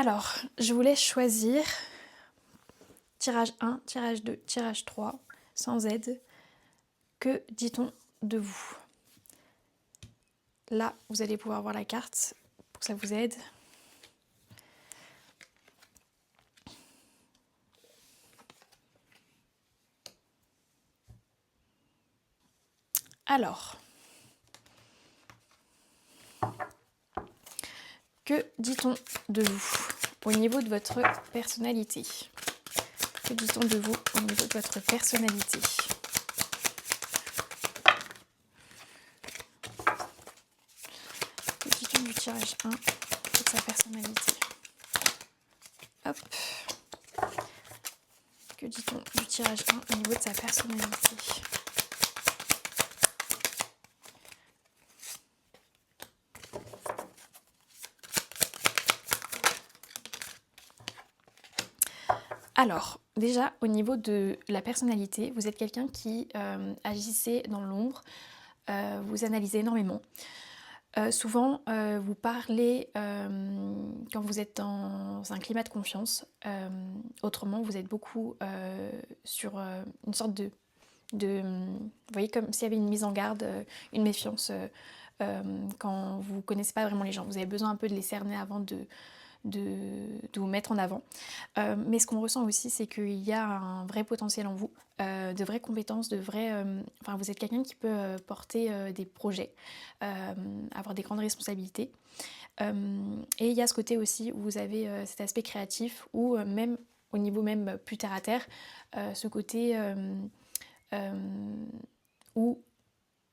Alors, je vous laisse choisir tirage 1, tirage 2, tirage 3, sans aide. Que dit-on de vous? Là, vous allez pouvoir voir la carte pour que ça vous aide. Alors, que dit-on de vous au niveau de votre personnalité? Que dit-on de vous au niveau de votre personnalité? Que dit-on du tirage 1 de sa personnalité? Hop. Que dit-on du tirage 1 au niveau de sa personnalité? Alors, déjà, au niveau de la personnalité, vous êtes quelqu'un qui agissait dans l'ombre, vous analysez énormément. Souvent, vous parlez quand vous êtes dans un climat de confiance. Autrement, vous êtes beaucoup sur une sorte vous voyez, comme s'il y avait une mise en garde, une méfiance quand vous ne connaissez pas vraiment les gens. Vous avez besoin un peu de les cerner avant de vous mettre en avant. Mais ce qu'on ressent aussi, c'est qu'il y a un vrai potentiel en vous, de vraies compétences, enfin, vous êtes quelqu'un qui peut porter des projets, avoir des grandes responsabilités. Et il y a ce côté aussi où vous avez cet aspect créatif, ou même au niveau même plus terre à terre, ce côté où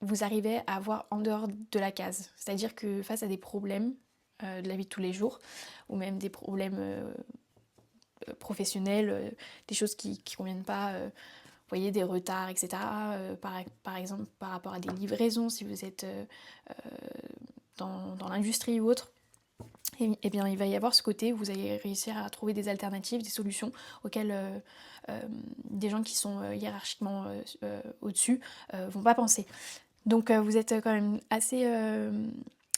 vous arrivez à voir en dehors de la case. C'est-à-dire que face à des problèmes de la vie de tous les jours, ou même des problèmes professionnels, des choses qui ne conviennent pas, vous voyez, des retards, etc. Par exemple, par rapport à des livraisons, si vous êtes dans l'industrie ou autre, et bien il va y avoir ce côté où vous allez réussir à trouver des alternatives, des solutions auxquelles des gens qui sont hiérarchiquement au-dessus vont pas penser. Donc vous êtes quand même assez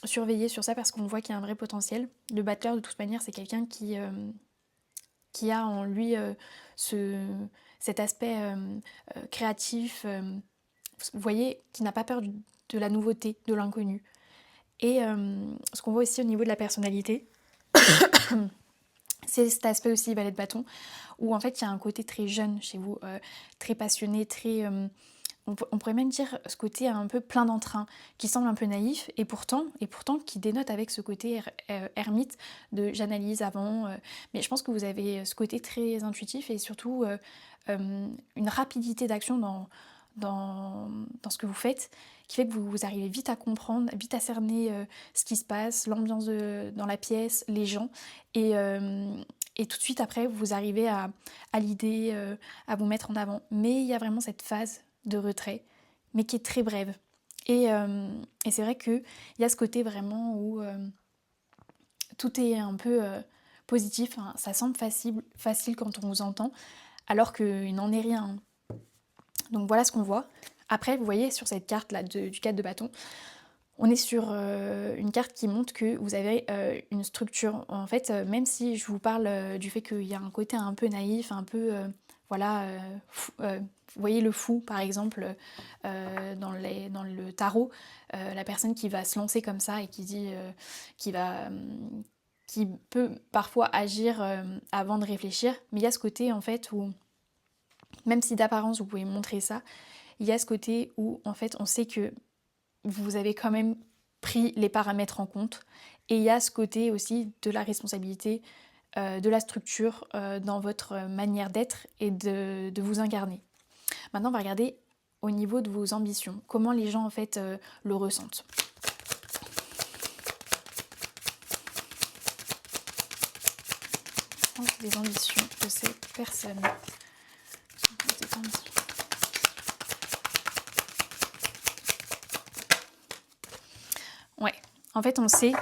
surveillé sur ça, parce qu'on voit qu'il y a un vrai potentiel. Le battleur, de toute manière, c'est quelqu'un qui a en lui cet aspect créatif, vous voyez, qui n'a pas peur de la nouveauté, de l'inconnu. Et ce qu'on voit aussi au niveau de la personnalité, c'est cet aspect aussi valet de bâton, où en fait il y a un côté très jeune chez vous, très passionné, très... on pourrait même dire ce côté un peu plein d'entrain, qui semble un peu naïf, et pourtant qui dénote avec ce côté ermite de j'analyse avant. Mais je pense que vous avez ce côté très intuitif, et surtout une rapidité d'action dans ce que vous faites, qui fait que vous arrivez vite à comprendre, vite à cerner ce qui se passe, l'ambiance dans la pièce, les gens, et tout de suite après vous arrivez à l'idée, à vous mettre en avant. Mais il y a vraiment cette phase de retrait, mais qui est très brève. Et c'est vrai qu'il y a ce côté vraiment où tout est un peu positif, hein. Ça semble facile quand on vous entend, alors qu'il n'en est rien. Donc voilà ce qu'on voit. Après, vous voyez sur cette carte là du 4 de bâton, on est sur une carte qui montre que vous avez une structure. En fait, même si je vous parle du fait qu'il y a un côté un peu naïf, un peu, voilà, vous voyez le fou par exemple dans le tarot, la personne qui va se lancer comme ça et qui dit, qui peut parfois agir avant de réfléchir. Mais il y a ce côté en fait où, même si d'apparence vous pouvez montrer ça, il y a ce côté où en fait on sait que vous avez quand même pris les paramètres en compte, et il y a ce côté aussi de la responsabilité, de la structure dans votre manière d'être et de vous incarner. Maintenant on va regarder au niveau de vos ambitions, comment les gens en fait le ressentent. Les ambitions de ces personnes. Ouais, en fait on sait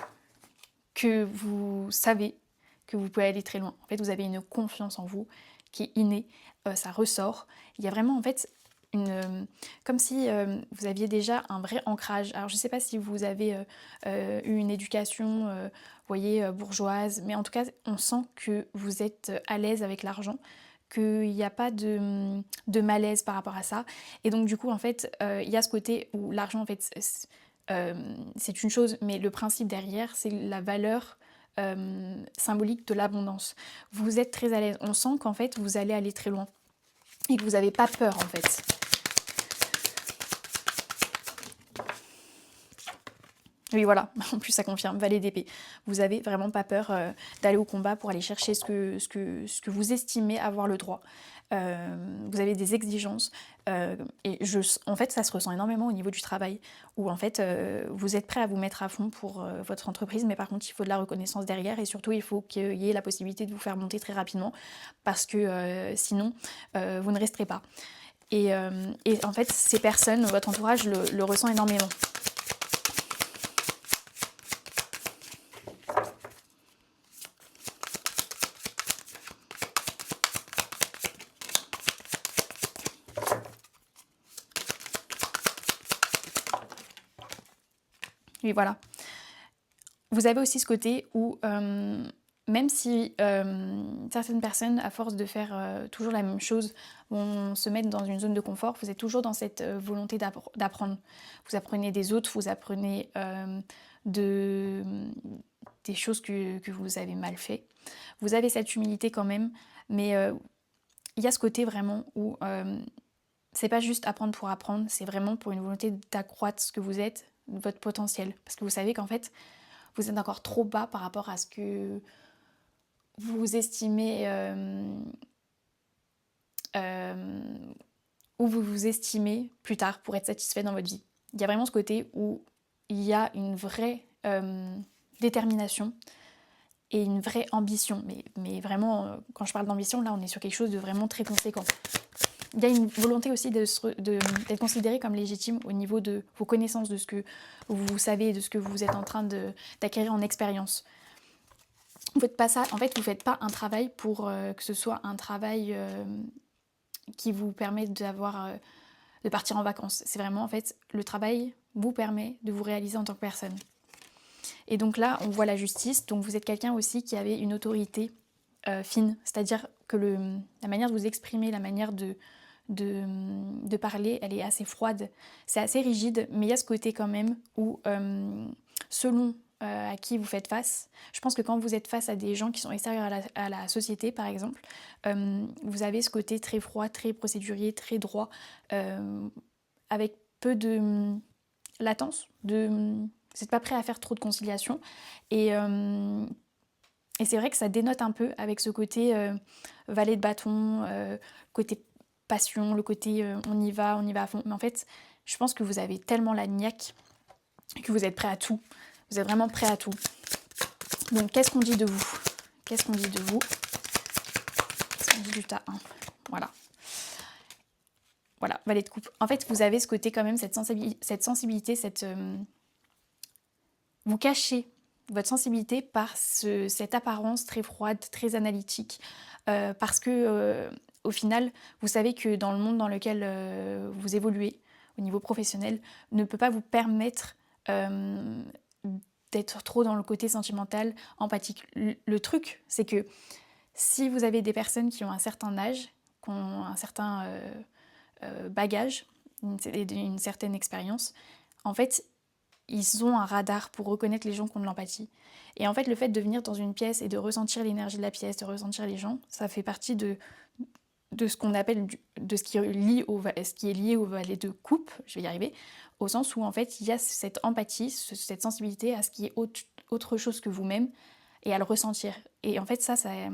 que vous savez que vous pouvez aller très loin. En fait vous avez une confiance en vous qui est innée, ça ressort. Il y a vraiment en fait comme si vous aviez déjà un vrai ancrage. Alors je ne sais pas si vous avez eu une éducation, vous voyez, bourgeoise, mais en tout cas, on sent que vous êtes à l'aise avec l'argent, qu'il n'y a pas de malaise par rapport à ça. Et donc du coup, en fait, il y a ce côté où l'argent, en fait, c'est une chose, mais le principe derrière, c'est la valeur symbolique de l'abondance. Vous êtes très à l'aise. On sent qu'en fait, vous allez aller très loin et que vous n'avez pas peur, en fait. Oui, voilà, en plus ça confirme, valet d'épée. Vous avez vraiment pas peur d'aller au combat pour aller chercher ce que vous estimez avoir le droit. Vous avez des exigences et en fait ça se ressent énormément au niveau du travail où en fait vous êtes prêt à vous mettre à fond pour votre entreprise, mais par contre il faut de la reconnaissance derrière et surtout il faut qu'il y ait la possibilité de vous faire monter très rapidement parce que sinon vous ne resterez pas. Et en fait ces personnes, votre entourage le ressent énormément. Oui, voilà. Vous avez aussi ce côté où, même si certaines personnes, à force de faire toujours la même chose, vont se mettre dans une zone de confort, vous êtes toujours dans cette volonté d'apprendre. Vous apprenez des autres, vous apprenez des choses que vous avez mal fait. Vous avez cette humilité quand même, mais il y a ce côté vraiment où c'est pas juste apprendre pour apprendre, c'est vraiment pour une volonté d'accroître ce que vous êtes, votre potentiel. Parce que vous savez qu'en fait, vous êtes encore trop bas par rapport à ce que vous estimez, où vous vous estimez plus tard pour être satisfait dans votre vie. Il y a vraiment ce côté où il y a une vraie détermination et une vraie ambition. Mais vraiment, quand je parle d'ambition, là, on est sur quelque chose de vraiment très conséquent. Il y a une volonté aussi d'être considéré comme légitime au niveau de vos connaissances, de ce que vous savez, de ce que vous êtes en train d'acquérir en expérience. Vous faites pas ça, en fait, vous faites pas un travail pour que ce soit un travail qui vous permet de partir en vacances. C'est vraiment, en fait, le travail vous permet de vous réaliser en tant que personne. Et donc là, on voit la justice. Donc vous êtes quelqu'un aussi qui avait une autorité fine, c'est-à-dire que la manière de vous exprimer, la manière de parler, elle est assez froide, c'est assez rigide, mais il y a ce côté quand même où, selon à qui vous faites face, je pense que quand vous êtes face à des gens qui sont extérieurs à la société, par exemple, vous avez ce côté très froid, très procédurier, très droit, avec peu de latence, vous n'êtes pas prêt à faire trop de conciliation, et c'est vrai que ça dénote un peu avec ce côté valet de bâton, côté passion, le côté on y va à fond. Mais en fait, je pense que vous avez tellement la niaque que vous êtes prêt à tout. Vous êtes vraiment prêt à tout. Donc, qu'est-ce qu'on dit de vous? Qu'est-ce qu'on dit de vous? Qu'est-ce qu'on dit du tas 1? Voilà. Voilà, valet de coupe. En fait, vous avez ce côté quand même, cette sensibilité, vous cachez votre sensibilité par cette apparence très froide, très analytique, parce que au final, vous savez que dans le monde dans lequel vous évoluez, au niveau professionnel, ne peut pas vous permettre d'être trop dans le côté sentimental, empathique. Le truc, c'est que si vous avez des personnes qui ont un certain âge, qui ont un certain bagage, une certaine expérience, en fait, ils ont un radar pour reconnaître les gens qui ont de l'empathie. Et en fait, le fait de venir dans une pièce et de ressentir l'énergie de la pièce, de ressentir les gens, ça fait partie de ce qu'on appelle, de ce qui est lié au valet de coupe, je vais y arriver, au sens où en fait, il y a cette empathie, cette sensibilité à ce qui est autre chose que vous-même et à le ressentir. Et en fait, ça c'est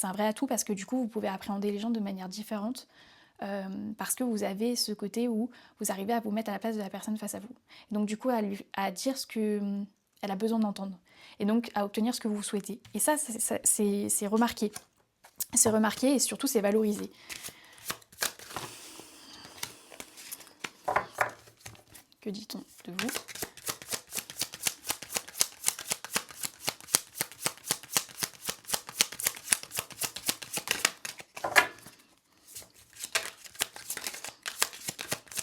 un vrai atout parce que du coup, vous pouvez appréhender les gens de manière différente. Parce que vous avez ce côté où vous arrivez à vous mettre à la place de la personne face à vous. Et donc du coup, à dire ce qu'elle a besoin d'entendre. Et donc à obtenir ce que vous souhaitez. Et ça, c'est remarqué. C'est remarqué et surtout c'est valorisé. Que dit-on de vous ?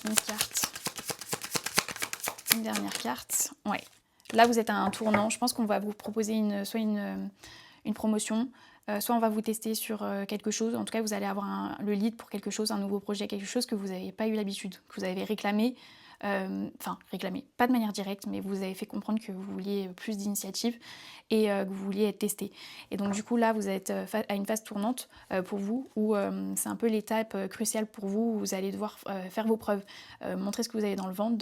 une carte. Une dernière carte. Ouais. Là, vous êtes à un tournant. Je pense qu'on va vous proposer soit une promotion, soit on va vous tester sur quelque chose. En tout cas, vous allez avoir le lead pour quelque chose, un nouveau projet, quelque chose que vous n'avez pas eu l'habitude, que vous avez réclamé. Enfin, réclamé, pas de manière directe, mais vous avez fait comprendre que vous vouliez plus d'initiative et que vous vouliez être testé. Et donc du coup là, vous êtes à une phase tournante pour vous, où c'est un peu l'étape cruciale pour vous, où vous allez devoir faire vos preuves, montrer ce que vous avez dans le ventre,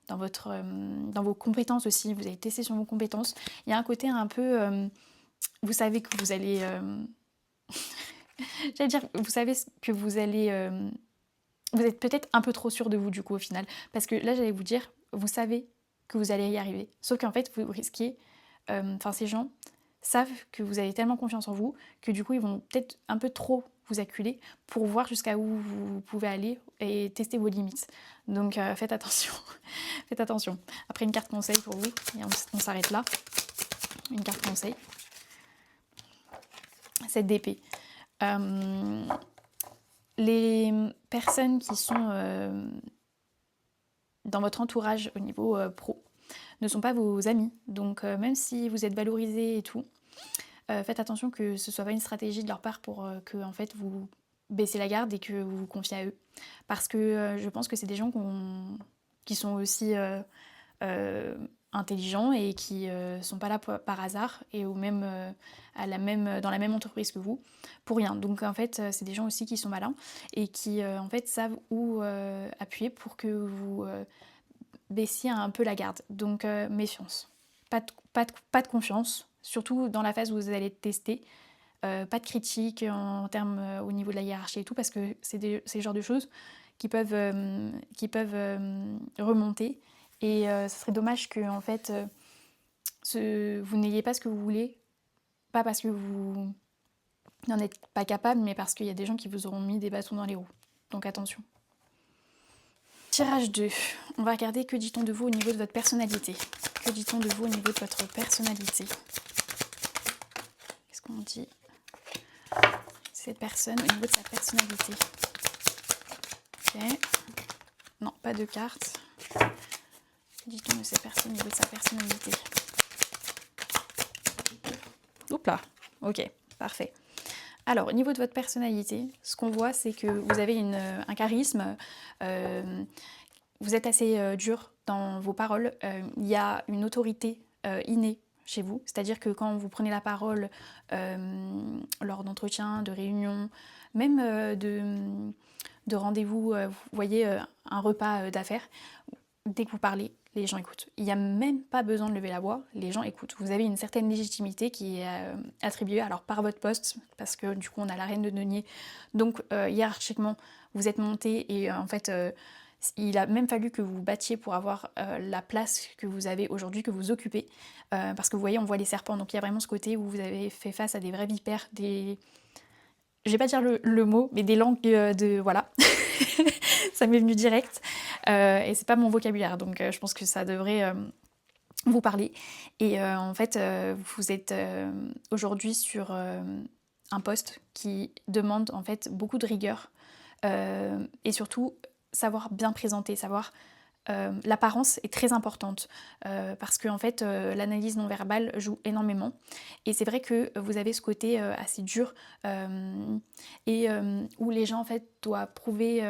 dans vos compétences aussi. Vous allez tester sur vos compétences. Il y a un côté un peu, vous savez que vous allez, j'allais dire, vous savez que vous allez vous êtes peut-être un peu trop sûr de vous du coup au final. Parce que là j'allais vous dire, vous savez que vous allez y arriver. Sauf qu'en fait vous risquez, ces gens savent que vous avez tellement confiance en vous que du coup ils vont peut-être un peu trop vous acculer pour voir jusqu'à où vous pouvez aller et tester vos limites. Donc faites attention. Faites attention. Après une carte conseil pour vous, et on s'arrête là. Une carte conseil. Cette d'épée. Les personnes qui sont dans votre entourage au niveau pro ne sont pas vos amis. Donc même si vous êtes valorisé et tout, faites attention que ce soit pas une stratégie de leur part pour que en fait vous baissez la garde et que vous vous confiez à eux. Parce que je pense que c'est des gens qui sont aussi intelligents et qui sont pas là par hasard et ou même, dans la même entreprise que vous pour rien. Donc en fait c'est des gens aussi qui sont malins et qui en fait savent où appuyer pour que vous baissiez un peu la garde. Donc méfiance, pas de confiance, surtout dans la phase où vous allez tester. Pas de critique en termes au niveau de la hiérarchie et tout, parce que c'est le genre de choses qui peuvent remonter. Et ce serait dommage que en fait, vous n'ayez pas ce que vous voulez, pas parce que vous n'en êtes pas capable, mais parce qu'il y a des gens qui vous auront mis des bâtons dans les roues. Donc attention. Tirage 2. On va regarder que dit-on de vous au niveau de votre personnalité. Que dit-on de vous au niveau de votre personnalité? Qu'est-ce qu'on dit? Cette personne au niveau de sa personnalité. Ok. Non, pas de carte. Dit-on de cette personne au niveau de sa personnalité. Oups là. Ok, parfait. Alors, au niveau de votre personnalité, ce qu'on voit, c'est que vous avez un charisme. Vous êtes assez dur dans vos paroles. Il y a une autorité innée chez vous. C'est-à-dire que quand vous prenez la parole lors d'entretiens, de réunions, même de rendez-vous, vous voyez, un repas d'affaires, dès que vous parlez, les gens écoutent. Il n'y a même pas besoin de lever la voix, les gens écoutent. Vous avez une certaine légitimité qui est attribuée alors par votre poste, parce que du coup on a la reine de denier. Donc hiérarchiquement, vous êtes monté et en fait il a même fallu que vous vous battiez pour avoir la place que vous avez aujourd'hui, que vous occupez. Parce que vous voyez, on voit les serpents, donc il y a vraiment ce côté où vous avez fait face à des vrais vipères, je vais pas dire le mot, mais des langues de... Voilà. Ça m'est venu direct. Et c'est pas mon vocabulaire, donc je pense que ça devrait vous parler. Et en fait, vous êtes aujourd'hui sur un poste qui demande en fait beaucoup de rigueur. Et surtout, savoir bien présenter, savoir... l'apparence est très importante parce que en fait l'analyse non verbale joue énormément et c'est vrai que vous avez ce côté assez dur où les gens en fait doivent prouver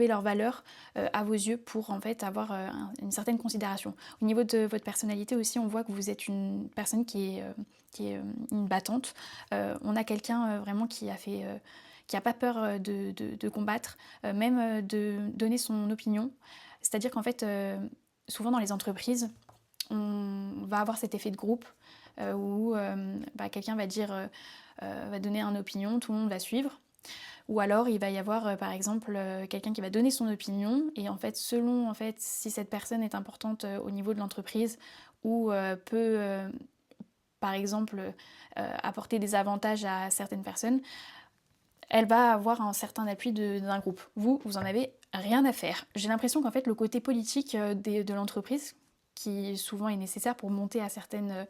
leur valeur à vos yeux pour en fait avoir une certaine considération. Au niveau de votre personnalité aussi, on voit que vous êtes une personne qui est une battante. On a quelqu'un vraiment qui a pas peur de combattre, même de donner son opinion. C'est-à-dire qu'en fait, souvent dans les entreprises, on va avoir cet effet de groupe où quelqu'un va dire, va donner une opinion, tout le monde va suivre. Ou alors il va y avoir par exemple quelqu'un qui va donner son opinion et en fait selon en fait si cette personne est importante au niveau de l'entreprise ou peut par exemple apporter des avantages à certaines personnes, elle va avoir un certain appui d'un groupe. Vous en avez rien à faire. J'ai l'impression qu'en fait le côté politique de l'entreprise, qui souvent est nécessaire pour monter à certains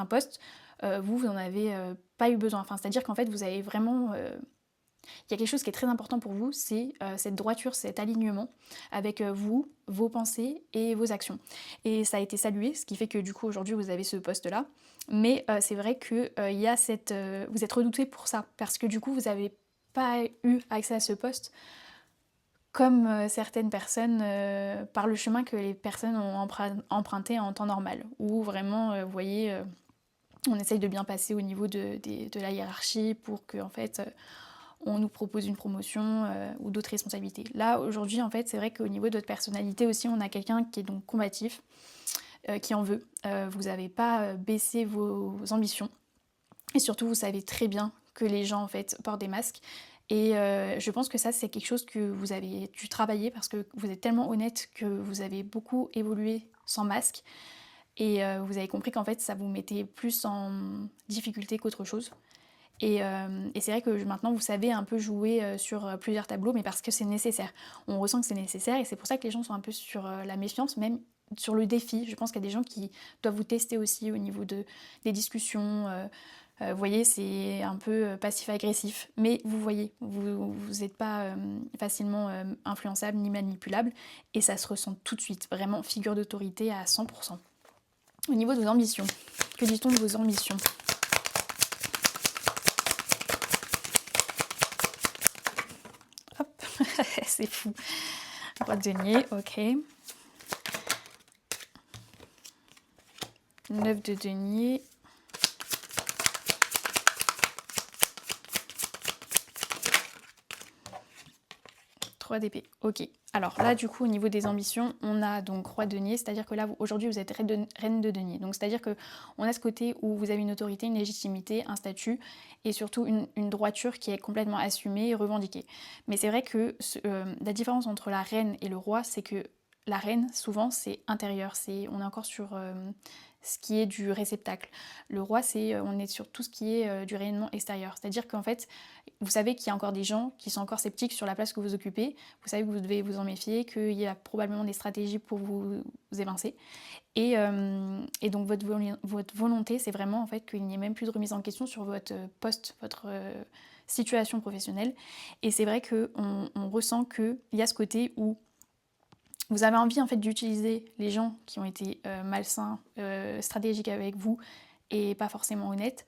postes, vous n'en avez pas eu besoin. Enfin, c'est-à-dire qu'en fait vous avez vraiment Il y a quelque chose qui est très important pour vous, c'est cette droiture, cet alignement avec vous, vos pensées et vos actions. Et ça a été salué, ce qui fait que du coup aujourd'hui vous avez ce poste-là. Mais c'est vrai que il y a vous êtes redouté pour ça, parce que du coup vous n'avez pas eu accès à ce poste comme certaines personnes par le chemin que les personnes ont emprunté en temps normal, où vraiment, vous voyez, on essaye de bien passer au niveau de la hiérarchie pour que en fait on nous propose une promotion ou d'autres responsabilités. Là, aujourd'hui, en fait, c'est vrai qu'au niveau de votre personnalité aussi, on a quelqu'un qui est donc combatif, qui en veut. Vous n'avez pas baissé vos ambitions. Et surtout, vous savez très bien que les gens, en fait, portent des masques. Et je pense que ça, c'est quelque chose que vous avez dû travailler parce que vous êtes tellement honnête que vous avez beaucoup évolué sans masque. Et vous avez compris qu'en fait, ça vous mettait plus en difficulté qu'autre chose. Et c'est vrai que maintenant vous savez un peu jouer sur plusieurs tableaux, mais parce que c'est nécessaire. On ressent que c'est nécessaire et c'est pour ça que les gens sont un peu sur la méfiance, même sur le défi. Je pense qu'il y a des gens qui doivent vous tester aussi au niveau des discussions. Vous voyez, c'est un peu passif-agressif. Mais vous voyez, vous n'êtes pas facilement influençable ni manipulable et ça se ressent tout de suite. Vraiment figure d'autorité à 100%. Au niveau de vos ambitions, que dit-on de vos ambitions? Hop, c'est fou. Roi de denier, ok. 9 de denier. D'épée, ok. Alors là, du coup, au niveau des ambitions, on a donc roi de denier, c'est-à-dire que là, aujourd'hui, vous êtes reine de denier. Donc, c'est-à-dire qu'on a ce côté où vous avez une autorité, une légitimité, un statut, et surtout une droiture qui est complètement assumée et revendiquée. Mais c'est vrai que la différence entre la reine et le roi, c'est que la reine, souvent, c'est intérieur. On est encore sur ce qui est du réceptacle. Le roi, on est sur tout ce qui est du rayonnement extérieur. C'est-à-dire qu'en fait, vous savez qu'il y a encore des gens qui sont encore sceptiques sur la place que vous occupez. Vous savez que vous devez vous en méfier, qu'il y a probablement des stratégies pour vous évincer. Et donc votre volonté, c'est vraiment en fait qu'il n'y ait même plus de remise en question sur votre poste, votre situation professionnelle. Et c'est vrai qu'on ressent qu'il y a ce côté où vous avez envie en fait d'utiliser les gens qui ont été malsains, stratégiques avec vous et pas forcément honnêtes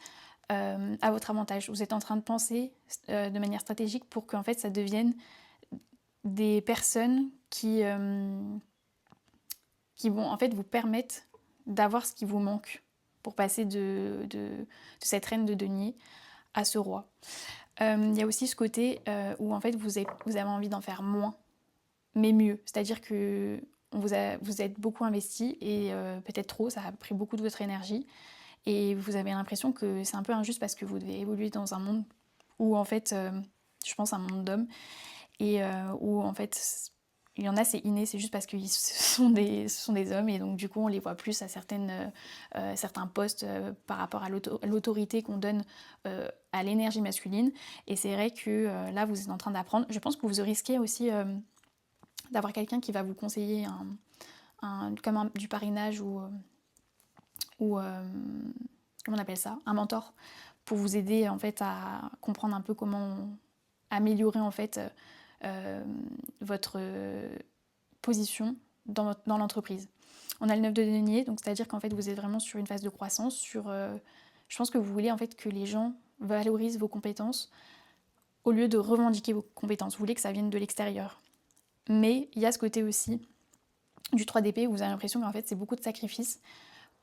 à votre avantage. Vous êtes en train de penser de manière stratégique pour qu'en fait ça devienne des personnes qui vont en fait vous permettre d'avoir ce qui vous manque pour passer de cette reine de denier à ce roi. Il y a aussi ce côté où en fait vous avez envie d'en faire moins mais mieux. C'est-à-dire que vous êtes beaucoup investi et peut-être trop, ça a pris beaucoup de votre énergie et vous avez l'impression que c'est un peu injuste parce que vous devez évoluer dans un monde où en fait, je pense un monde d'hommes et où en fait il y en a c'est inné, c'est juste parce que ce sont des hommes et donc du coup on les voit plus à certains postes par rapport à l'autorité qu'on donne à l'énergie masculine et c'est vrai que là vous êtes en train d'apprendre. Je pense que vous risquez aussi d'avoir quelqu'un qui va vous conseiller comme du parrainage ou comment on appelle ça, un mentor pour vous aider en fait à comprendre un peu comment améliorer en fait votre position dans l'entreprise. On a le 9 de denier, donc c'est-à-dire qu'en fait vous êtes vraiment sur une phase de croissance, je pense que vous voulez en fait que les gens valorisent vos compétences au lieu de revendiquer vos compétences. Vous voulez que ça vienne de l'extérieur. Mais il y a ce côté aussi du 3 d'épée où vous avez l'impression qu'en fait c'est beaucoup de sacrifices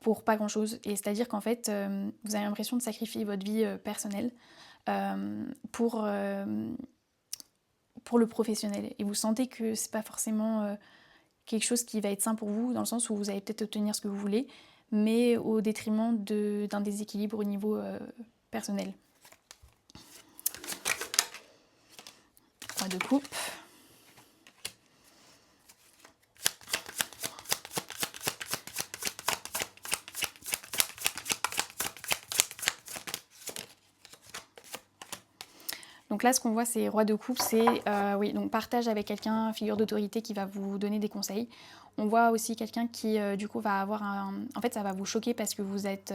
pour pas grand chose. Et c'est-à-dire qu'en fait vous avez l'impression de sacrifier votre vie personnelle pour le professionnel. Et vous sentez que c'est pas forcément quelque chose qui va être sain pour vous, dans le sens où vous allez peut-être obtenir ce que vous voulez, mais au détriment d'un déséquilibre au niveau personnel. 3 de coupe. Donc là, ce qu'on voit, c'est roi de coupe, c'est oui, donc partage avec quelqu'un, figure d'autorité qui va vous donner des conseils. On voit aussi quelqu'un qui, du coup, va avoir en fait, ça va vous choquer parce que vous êtes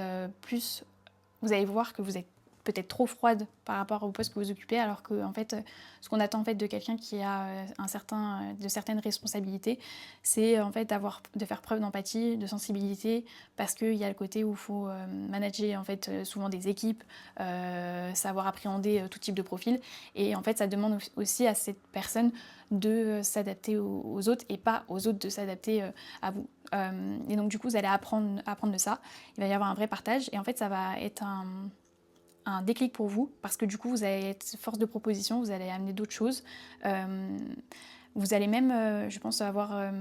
vous allez voir que vous êtes peut-être trop froide par rapport au poste que vous occupez, alors que en fait, ce qu'on attend en fait de quelqu'un qui a de certaines responsabilités, c'est en fait de faire preuve d'empathie, de sensibilité, parce qu'il y a le côté où il faut manager en fait souvent des équipes, savoir appréhender tout type de profil, et en fait ça demande aussi à cette personne de s'adapter aux autres et pas aux autres de s'adapter à vous. Et donc du coup vous allez apprendre de ça, il va y avoir un vrai partage, et en fait ça va être un déclic pour vous, parce que du coup vous allez être force de proposition, vous allez amener d'autres choses, vous allez même, je pense, avoir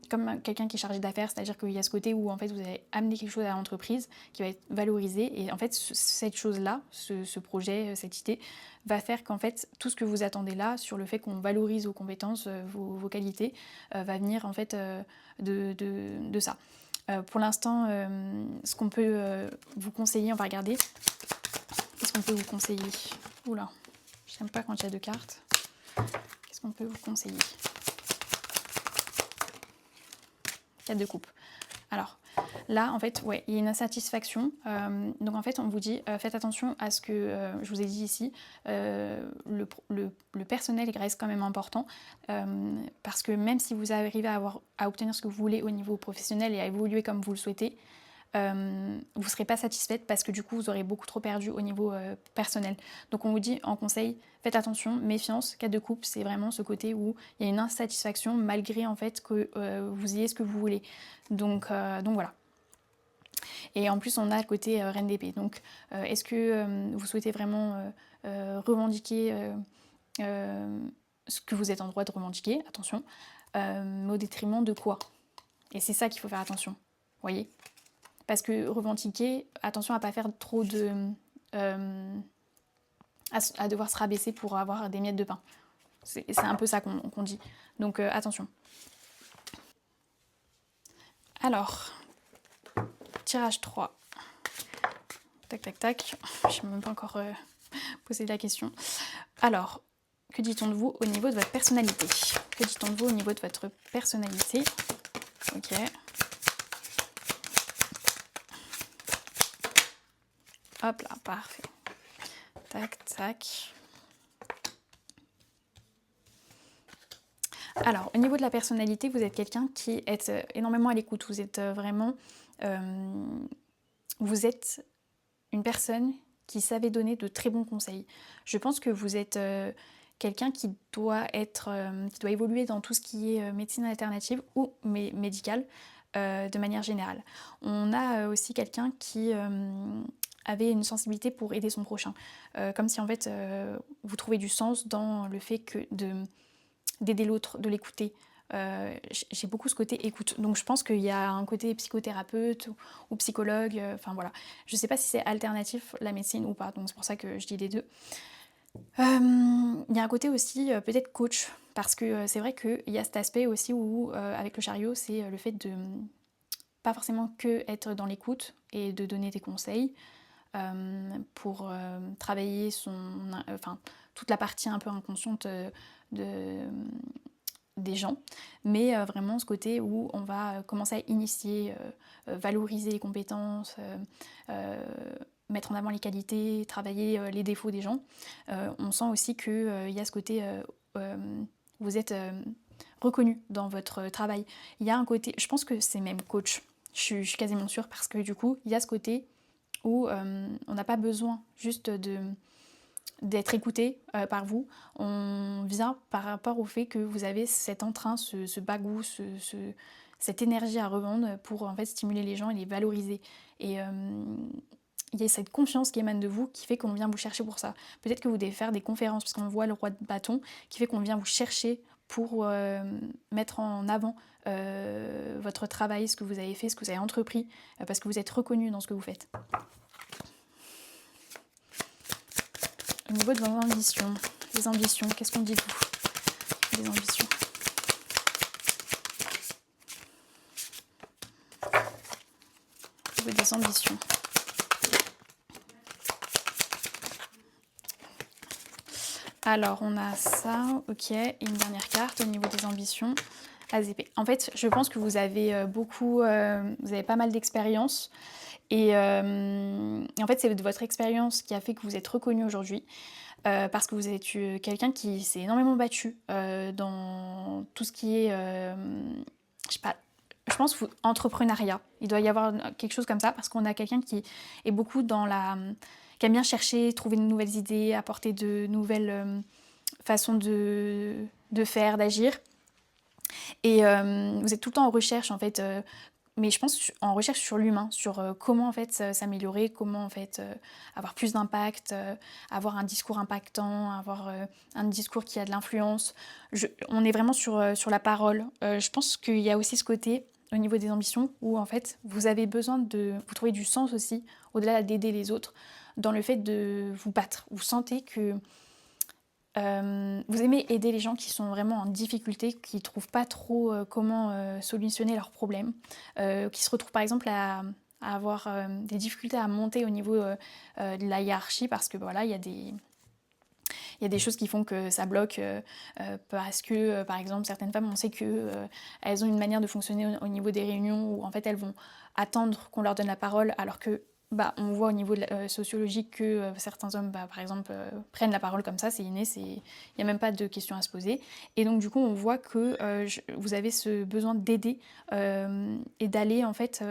comme quelqu'un qui est chargé d'affaires, c'est-à-dire qu'il y a ce côté où en fait vous allez amener quelque chose à l'entreprise qui va être valorisé, et en fait cette chose-là, ce projet, cette idée, va faire qu'en fait tout ce que vous attendez là, sur le fait qu'on valorise vos compétences, vos qualités, va venir en fait de ça. Pour l'instant, ce qu'on peut vous conseiller, on va regarder. Qu'est-ce qu'on peut vous conseiller? Oula, j'aime pas quand il y a deux cartes. Qu'est-ce qu'on peut vous conseiller? 4 de coupe. Alors, là, en fait, ouais, il y a une insatisfaction. Donc, en fait, on vous dit, faites attention à ce que je vous ai dit ici. Le personnel reste quand même important. Parce que même si vous arrivez à obtenir ce que vous voulez au niveau professionnel et à évoluer comme vous le souhaitez, vous ne serez pas satisfaite, parce que du coup vous aurez beaucoup trop perdu au niveau personnel. Donc on vous dit en conseil, faites attention, méfiance. 4 de coupe, c'est vraiment ce côté où il y a une insatisfaction malgré en fait que vous ayez ce que vous voulez. Donc voilà. Et en plus on a le côté reine d'épée. Donc est-ce que vous souhaitez vraiment revendiquer ce que vous êtes en droit de revendiquer, attention, mais au détriment de quoi? Et c'est ça qu'il faut faire attention, voyez. Parce que revendiquer, attention à ne pas faire trop de... à devoir se rabaisser pour avoir des miettes de pain. C'est un peu ça qu'on dit. Donc attention. Alors, tirage 3. Tac, tac, tac. Je n'ai même pas encore posé la question. Alors, que dit-on de vous au niveau de votre personnalité? Que dit-on de vous au niveau de votre personnalité? Ok. Hop là, parfait. Tac, tac. Alors, au niveau de la personnalité, vous êtes quelqu'un qui est énormément à l'écoute. Vous êtes vraiment... vous êtes une personne qui savait donner de très bons conseils. Je pense que vous êtes quelqu'un qui doit évoluer dans tout ce qui est médecine alternative ou médicale de manière générale. On a aussi quelqu'un qui avait une sensibilité pour aider son prochain. Comme si en fait vous trouvez du sens dans le fait d'aider l'autre, de l'écouter. J'ai beaucoup ce côté écoute. Donc je pense qu'il y a un côté psychothérapeute ou psychologue, enfin voilà. Je sais pas si c'est alternatif la médecine ou pas, donc c'est pour ça que je dis les deux. Il y a un côté aussi peut-être coach, parce que c'est vrai qu'il y a cet aspect aussi où avec le chariot, c'est le fait de pas forcément que être dans l'écoute et de donner des conseils pour travailler toute la partie un peu inconsciente des gens, mais vraiment ce côté où on va commencer à initier, valoriser les compétences, mettre en avant les qualités, travailler les défauts des gens. On sent aussi qu'il y a ce côté vous êtes reconnu dans votre travail. Il y a un côté, je pense que c'est même coach, je suis quasiment sûre, parce que du coup il y a ce côté où on n'a pas besoin juste d'être écouté par vous, on vient par rapport au fait que vous avez cet entrain, ce bagou, cette énergie à revendre pour en fait stimuler les gens et les valoriser. Et il y a cette confiance qui émane de vous qui fait qu'on vient vous chercher pour ça. Peut-être que vous devez faire des conférences, parce qu'on voit le roi de bâton, qui fait qu'on vient vous chercher pour mettre en avant votre travail, ce que vous avez fait, ce que vous avez entrepris, parce que vous êtes reconnu dans ce que vous faites. Au niveau de vos ambitions, les ambitions, qu'est-ce qu'on dit de vous? Les ambitions. Au niveau des ambitions. Alors, on a ça, ok, et une dernière carte au niveau des ambitions. As épées. En fait, je pense que vous avez vous avez pas mal d'expérience, Et en fait, c'est votre expérience qui a fait que vous êtes reconnu aujourd'hui, parce que vous êtes quelqu'un qui s'est énormément battu dans tout ce qui est, je sais pas, je pense entrepreneuriat. Il doit y avoir quelque chose comme ça, parce qu'on a quelqu'un qui est beaucoup qui aime bien chercher, trouver de nouvelles idées, apporter de nouvelles façons de faire, d'agir. Et vous êtes tout le temps en recherche, en fait, mais je pense en recherche sur l'humain, sur comment en fait s'améliorer, comment en fait avoir plus d'impact, avoir un discours impactant, avoir un discours qui a de l'influence. On est vraiment sur la parole. Je pense qu'il y a aussi ce côté au niveau des ambitions où en fait vous avez besoin vous trouver du sens aussi, au-delà d'aider les autres, dans le fait de vous battre. Vous sentez que vous aimez aider les gens qui sont vraiment en difficulté, qui ne trouvent pas trop comment solutionner leurs problèmes, qui se retrouvent par exemple à avoir des difficultés à monter au niveau de la hiérarchie parce que voilà, il y a des choses qui font que ça bloque parce que, par exemple, certaines femmes, on sait qu'elles ont une manière de fonctionner au niveau des réunions où en fait elles vont attendre qu'on leur donne la parole alors que on voit au niveau sociologique que certains hommes, par exemple, prennent la parole comme ça, c'est inné, il n'y a même pas de questions à se poser. Et donc du coup, on voit que vous avez ce besoin d'aider et d'aller en fait,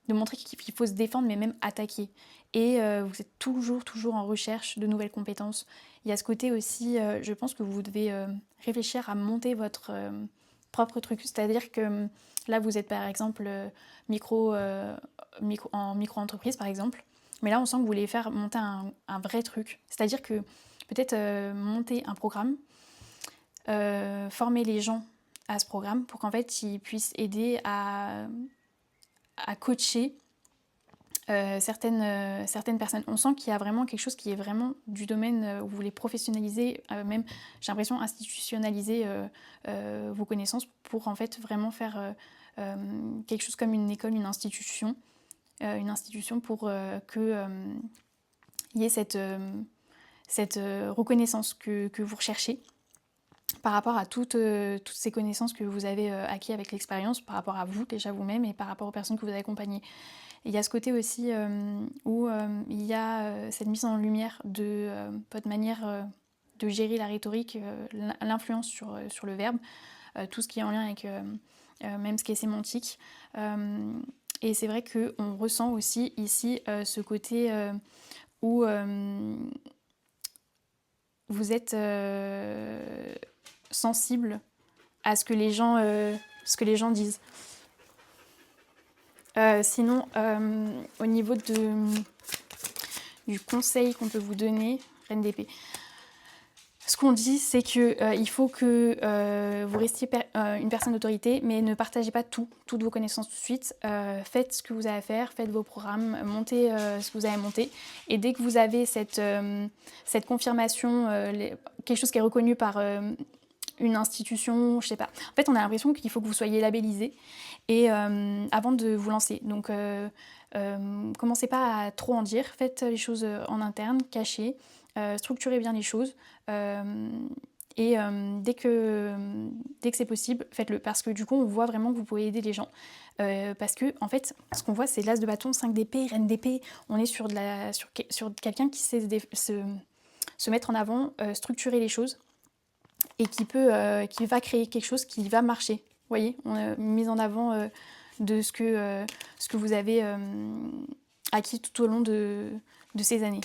de montrer qu'il faut se défendre, mais même attaquer. Et vous êtes toujours en recherche de nouvelles compétences. Il y a ce côté aussi, je pense que vous devez réfléchir à monter votre propre truc. C'est-à-dire que là, vous êtes par exemple en micro-entreprise, par exemple. Mais là, on sent que vous voulez faire monter un vrai truc. C'est-à-dire que peut-être monter un programme, former les gens à ce programme pour qu'en fait, ils puissent aider à coacher certaines personnes. On sent qu'il y a vraiment quelque chose qui est vraiment du domaine où vous voulez professionnaliser, même j'ai l'impression institutionnaliser vos connaissances pour en fait vraiment faire quelque chose comme une école, une institution pour qu'il y ait cette reconnaissance que vous recherchez par rapport à toutes ces connaissances que vous avez acquises avec l'expérience, par rapport à vous déjà vous-même et par rapport aux personnes que vous avez accompagnées. Et il y a ce côté aussi où il y a cette mise en lumière de votre manière de gérer la rhétorique, l'influence sur le verbe, tout ce qui est en lien avec même ce qui est sémantique. Et c'est vrai qu'on ressent aussi ici ce côté où vous êtes sensible à ce que les gens disent. Sinon, au niveau du conseil qu'on peut vous donner, Reine d'épée, ce qu'on dit, c'est qu'il faut que vous restiez une personne d'autorité, mais ne partagez pas toutes vos connaissances tout de suite. Faites ce que vous avez à faire, faites vos programmes, montez ce que vous avez monté. Et dès que vous avez cette confirmation, quelque chose qui est reconnu par une institution, je sais pas. En fait, on a l'impression qu'il faut que vous soyez labellisé et avant de vous lancer. Donc, commencez pas à trop en dire. Faites les choses en interne, cachées. Structurez bien les choses. Et dès que c'est possible, faites-le. Parce que du coup, on voit vraiment que vous pouvez aider les gens. Parce que, en fait, ce qu'on voit, c'est l'as de bâton, 5 d'épée, reine d'épée. On est sur quelqu'un qui sait se mettre en avant, structurer les choses et qui va créer quelque chose qui va marcher. Vous voyez, on a une mise en avant de ce que vous avez acquis tout au long de ces années.